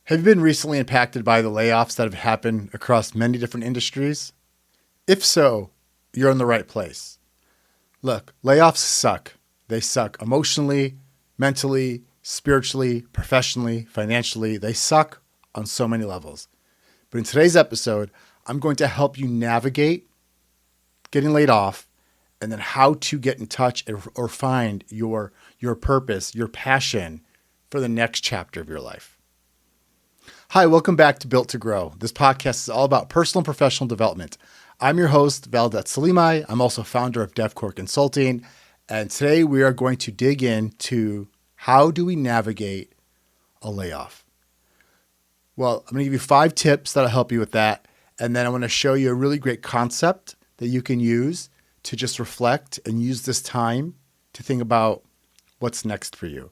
Have you been recently impacted by the layoffs that have happened across many different industries? If so, you're in the right place. Look, layoffs suck. They suck emotionally, mentally, spiritually, professionally, financially. They suck on so many levels. But in today's episode, I'm going to help you navigate getting laid off and then how to get in touch or find your purpose, your passion for the next chapter of your life. Hi, welcome back to Built to Grow. This podcast is all about personal and professional development. I'm your host, Valdet Selimaj. I'm also founder of DevCore Consulting. And today we are going to dig into how do we navigate a layoff. Well, I'm going to give you 5 tips that'll help you with that. And then I want to show you a really great concept that you can use to just reflect and use this time to think about what's next for you.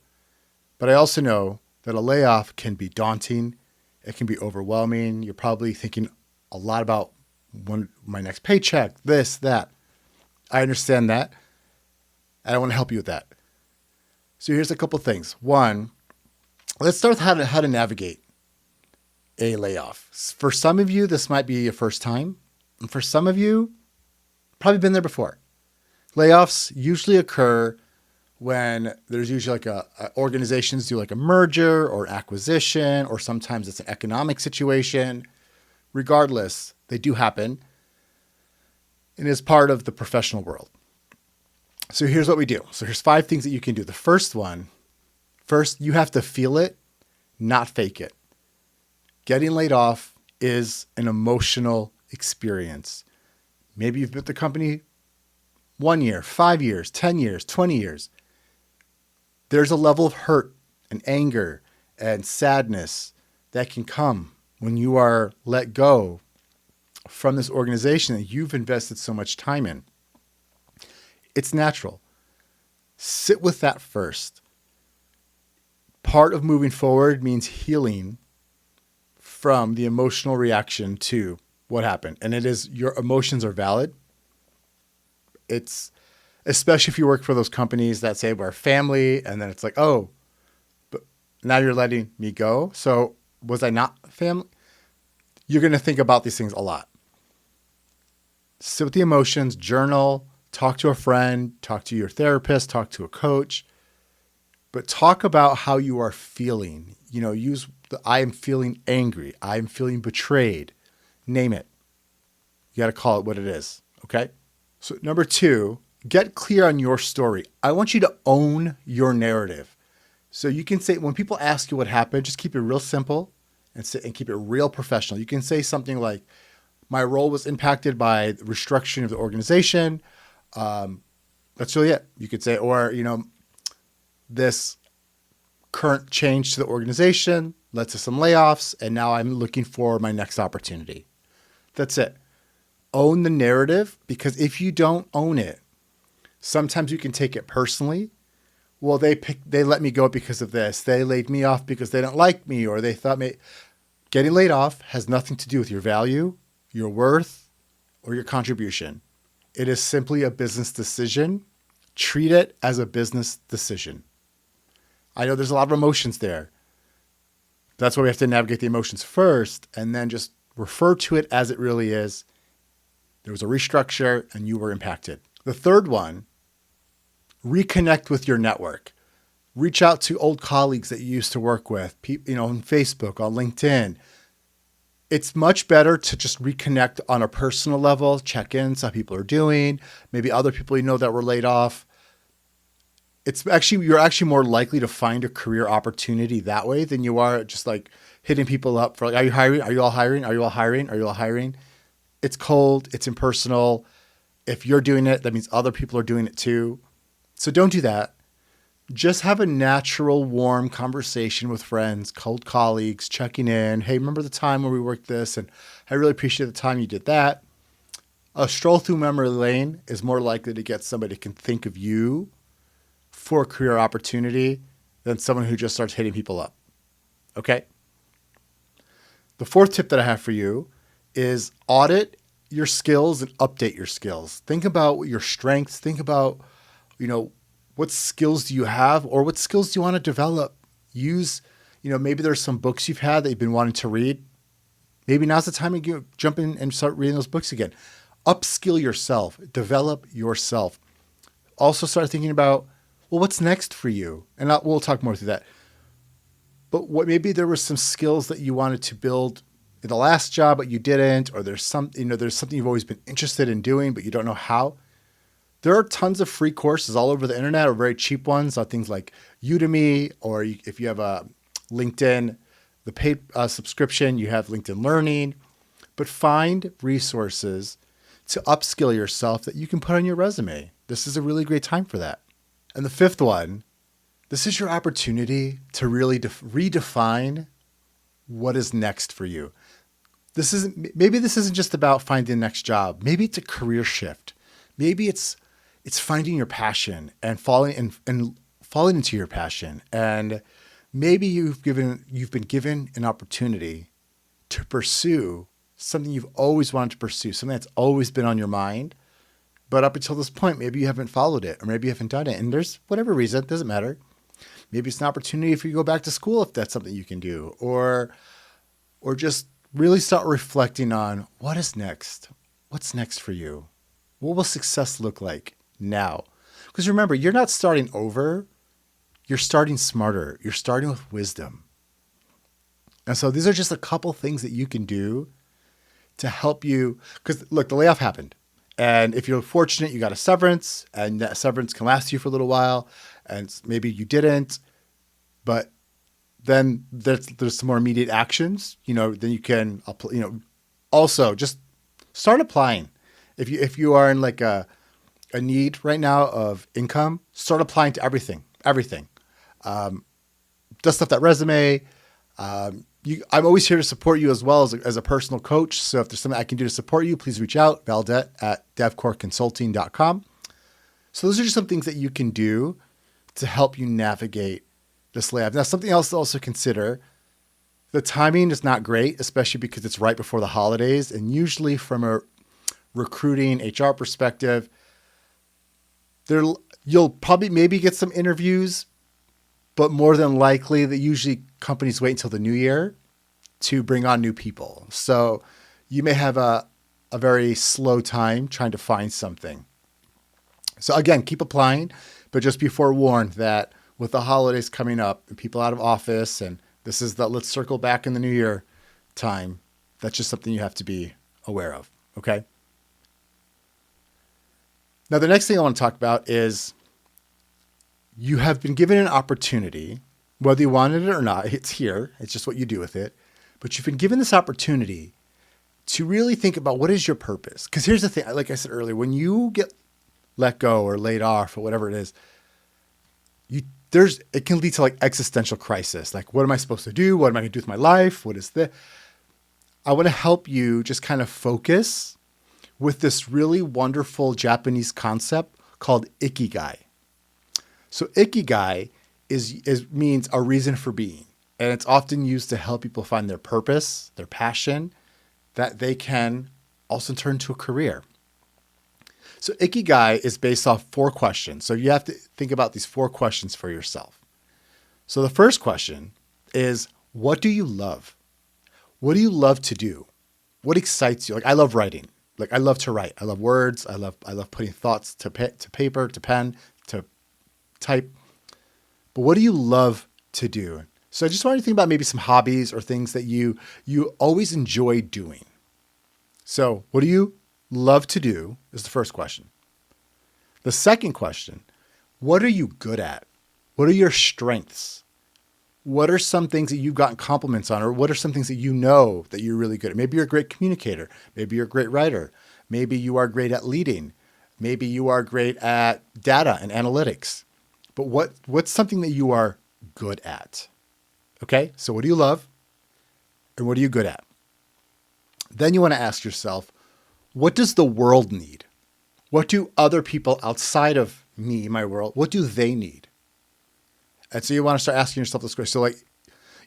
But I also know that a layoff can be daunting. It can be overwhelming. You're probably thinking a lot about my next paycheck, this, that. I understand that. And I want to help you with that. So here's a couple things. One, let's start with how to navigate a layoff. For some of you, this might be your first time. And for some of you, probably been there before. Layoffs usually occur when there's usually organizations do like a merger or acquisition, or sometimes it's an economic situation. Regardless, they do happen and is part of the professional world. So here's what we do. So here's 5 things that you can do. The first, you have to feel it, not fake it. Getting laid off is an emotional experience. Maybe you've been with the company 1 year, 5 years, 10 years, 20 years. There's a level of hurt and anger and sadness that can come when you are let go from this organization that you've invested so much time in. It's natural. Sit with that first. Part of moving forward means healing from the emotional reaction to what happened. And it is, your emotions are valid. It's especially if you work for those companies that say we're family, and then it's like, oh, but now you're letting me go. So was I not family? You're going to think about these things a lot. Sit with the emotions, journal, talk to a friend, talk to your therapist, talk to a coach, but talk about how you are feeling. Use I am feeling angry. I am feeling betrayed. Name it. You got to call it what it is. Okay. So number 2, get clear on your story. I want you to own your narrative. So you can say, when people ask you what happened, just keep it real simple and keep it real professional. You can say something like, my role was impacted by the restructuring of the organization. That's really it. You could say, or, this current change to the organization led to some layoffs, and now I'm looking for my next opportunity. That's it. Own the narrative, because if you don't own it, sometimes you can take it personally. Well, they let me go because of this. They laid me off because they don't like me, or they thought me. Getting laid off has nothing to do with your value, your worth, or your contribution. It is simply a business decision. Treat it as a business decision. I know there's a lot of emotions there. That's why we have to navigate the emotions first, and then just refer to it as it really is. There was a restructure and you were impacted. The third one, reconnect with your network. Reach out to old colleagues that you used to work with, on Facebook, on LinkedIn. It's much better to just reconnect on a personal level, check in, see how people are doing, maybe other people that were laid off. You're actually more likely to find a career opportunity that way than you are just like hitting people up for like, are you hiring? Are you all hiring? Are you all hiring? Are you all hiring? It's cold. It's impersonal. If you're doing it, that means other people are doing it too. So don't do that. Just have a natural, warm conversation with friends, cold colleagues, checking in. Hey, remember the time when we worked this? And I really appreciate the time you did that. A stroll through memory lane is more likely to get somebody who can think of you for a career opportunity than someone who just starts hitting people up. Okay? The 4th tip that I have for you is audit your skills and update your skills. Think about your strengths. Think about, what skills do you have, or what skills do you want to develop? Use Maybe there's some books you've had that you've been wanting to read. Maybe now's the time to jump in and start reading those books again. Upskill yourself, develop yourself. Also start thinking about, well, what's next for you? And we'll talk more through that. But maybe there were some skills that you wanted to build in the last job, but you didn't, or there's something you've always been interested in doing, but you don't know how. There are tons of free courses all over the internet, or very cheap ones on things like Udemy, or if you have a LinkedIn, the paid subscription, you have LinkedIn Learning. But find resources to upskill yourself that you can put on your resume. This is a really great time for that. And the fifth one, this is your opportunity to really redefine what is next for you. Maybe this isn't just about finding the next job. Maybe it's a career shift. Maybe it's finding your passion and falling into your passion. And maybe you've been given an opportunity to pursue something you've always wanted to pursue, something that's always been on your mind. But up until this point, maybe you haven't followed it, or maybe you haven't done it. And there's whatever reason, it doesn't matter. Maybe it's an opportunity if you go back to school, if that's something you can do, or just really start reflecting on what is next. What's next for you? What will success look like now? Because remember, you're not starting over. You're starting smarter. You're starting with wisdom. And so these are just a couple things that you can do to help you. Because look, the layoff happened. And if you're fortunate, you got a severance, and that severance can last you for a little while. And maybe you didn't, but then there's some more immediate actions, then you can, also just start applying. If you are in like a need right now of income, start applying to everything. Dust off that resume. I'm always here to support you as well as a personal coach. So if there's something I can do to support you, please reach out, valdet@devcoreconsulting.com. So those are just some things that you can do to help you navigate this layoff. Now, something else to also consider, the timing is not great, especially because it's right before the holidays. And usually from a recruiting HR perspective, you'll probably maybe get some interviews, but more than likely that usually companies wait until the new year to bring on new people. So you may have a very slow time trying to find something. So again, keep applying, but just be forewarned that with the holidays coming up and people out of office, and this is the let's circle back in the new year time, that's just something you have to be aware of, okay? Now, the next thing I want to talk about is you have been given an opportunity, whether you wanted it or not, it's here. It's just what you do with it. But you've been given this opportunity to really think about what is your purpose. Because here's the thing, like I said earlier, when you get let go or laid off or whatever it is, it can lead to like existential crisis. Like, what am I supposed to do? What am I going to do with my life? What is this? I want to help you just kind of focus with this really wonderful Japanese concept called Ikigai. So Ikigai means a reason for being. And it's often used to help people find their purpose, their passion, that they can also turn to a career. So Ikigai is based off 4 questions. So you have to think about these 4 questions for yourself. So the first question is, what do you love? What do you love to do? What excites you? Like, I love writing. Like, I love to write. I love words. I love putting thoughts to paper, to pen, to type. But what do you love to do? So I just want you to think about maybe some hobbies or things that you always enjoy doing. So what do you love to do is the first question. The second question, what are you good at? What are your strengths? What are some things that you've gotten compliments on, or what are some things that you know that you're really good at? Maybe you're a great communicator. Maybe you're a great writer. Maybe you are great at leading. Maybe you are great at data and analytics. But what's something that you are good at? Okay, so what do you love and what are you good at? Then you want to ask yourself, what does the world need? What do other people outside of me, my world, what do they need? And so you want to start asking yourself this question. So like,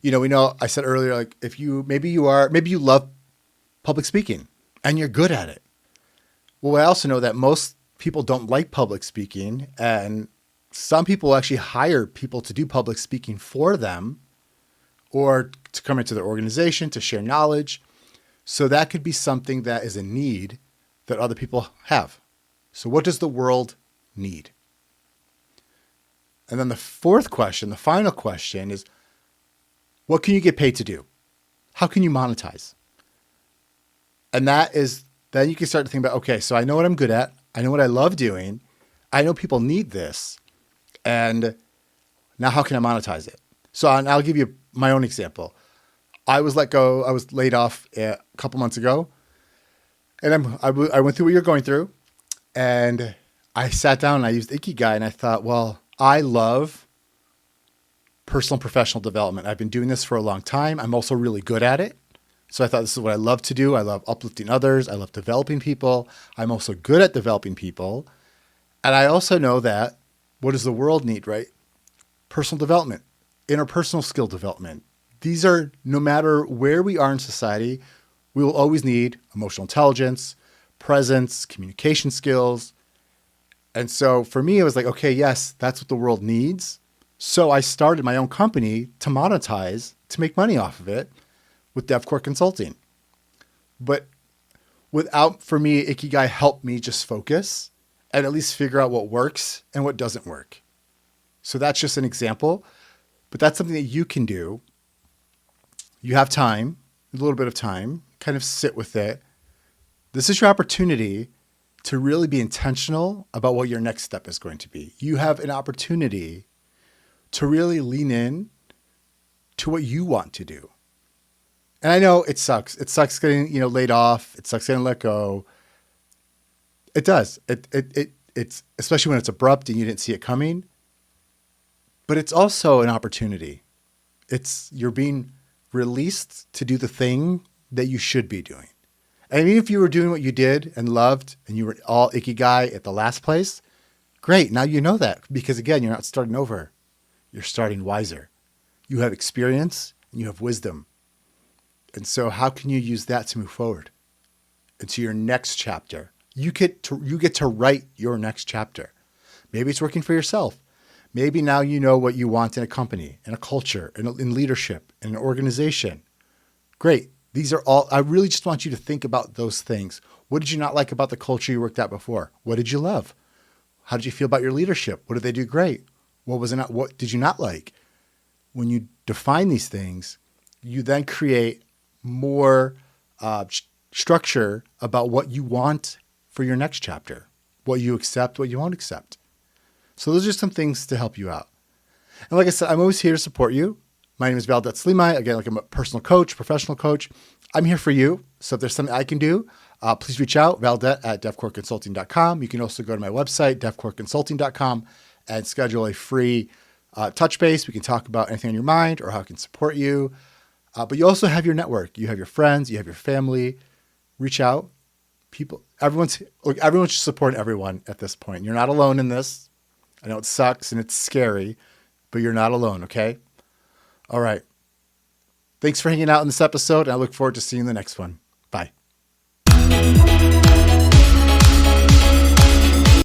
we know I said earlier, like maybe you love public speaking and you're good at it. Well, I also know that most people don't like public speaking, and some people actually hire people to do public speaking for them, or to come into their organization to share knowledge. So that could be something that is a need that other people have. So what does the world need? And then the fourth question, the final question is, what can you get paid to do? How can you monetize? And then you can start to think about, okay, so I know what I'm good at. I know what I love doing. I know people need this. And now how can I monetize it? So I'll give you my own example. I was laid off a couple months ago. And I went through what you're going through. And I sat down and I used Ikigai and I thought, well, I love personal and professional development. I've been doing this for a long time. I'm also really good at it. So I thought this is what I love to do. I love uplifting others. I love developing people. I'm also good at developing people. And I also know that what does the world need, right? Personal development, interpersonal skill development. These are, no matter where we are in society, we will always need emotional intelligence, presence, communication skills. And so for me, it was like, okay, yes, that's what the world needs. So I started my own company to monetize, to make money off of it with DevCore Consulting. But for me, Ikigai helped me just focus and at least figure out what works and what doesn't work. So that's just an example, but that's something that you can do. You have time, a little bit of time, kind of sit with it. This is your opportunity to really be intentional about what your next step is going to be. You have an opportunity to really lean in to what you want to do. And I know it sucks. It sucks getting, laid off. It sucks getting let go. It does. It's especially when it's abrupt and you didn't see it coming. But it's also an opportunity. You're being released to do the thing that you should be doing. And even if you were doing what you did and loved and you were all Ikigai at the last place, great. Now you know that because again, you're not starting over. You're starting wiser. You have experience and you have wisdom. And so how can you use that to move forward into your next chapter? You get to write your next chapter. Maybe it's working for yourself. Maybe now you know what you want in a company, in a culture, in leadership, in an organization. Great. These are all, I really just want you to think about those things. What did you not like about the culture you worked at before? What did you love? How did you feel about your leadership? What did they do great? What did you not like? When you define these things, you then create more structure about what you want for your next chapter, what you accept, what you won't accept. So those are some things to help you out. And like I said, I'm always here to support you. My name is Valdet Selimaj. Again, I'm a personal coach, professional coach. I'm here for you. So if there's something I can do, please reach out, valdet@devcoreconsulting.com. You can also go to my website, devcoreconsulting.com, and schedule a free touch base. We can talk about anything on your mind or how I can support you. But you also have your network. You have your friends. You have your family. Reach out. Everyone should support everyone at this point. You're not alone in this. I know it sucks and it's scary, but you're not alone, okay? All right. Thanks for hanging out in this episode, and I look forward to seeing the next one. Bye.